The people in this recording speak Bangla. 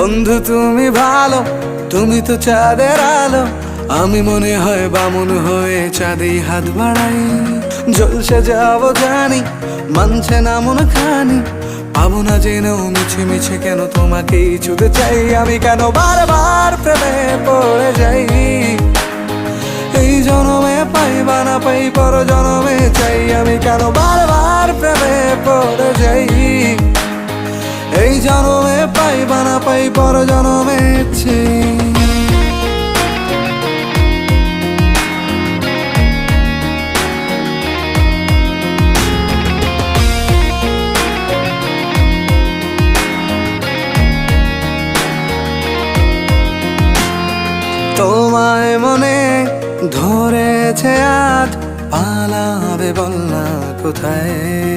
বন্ধু তুমি ভালো, তুমি তো চাঁদের আলো। আমি মনে হয় বামুন হয়ে চাঁদেই হাত বাড়াই। জলসে যাবো জানি, মানছে না মন খানি। পাবো না জেনেও মিছে মিছে কেন তোমাকেই ছুঁতে চাই। আমি কেন বারবার প্রেমে পড়ে যাই। এই জনমে পাই বা না পাই, পর জনমে চাই। আমি কেন বারবার প্রেমে পড়ে যাই। এই জনমে পাই বা না পাই, পর জনমে চাই। তোমায় মনে ধরেছে আজ, পালাবে বল না কোথায়।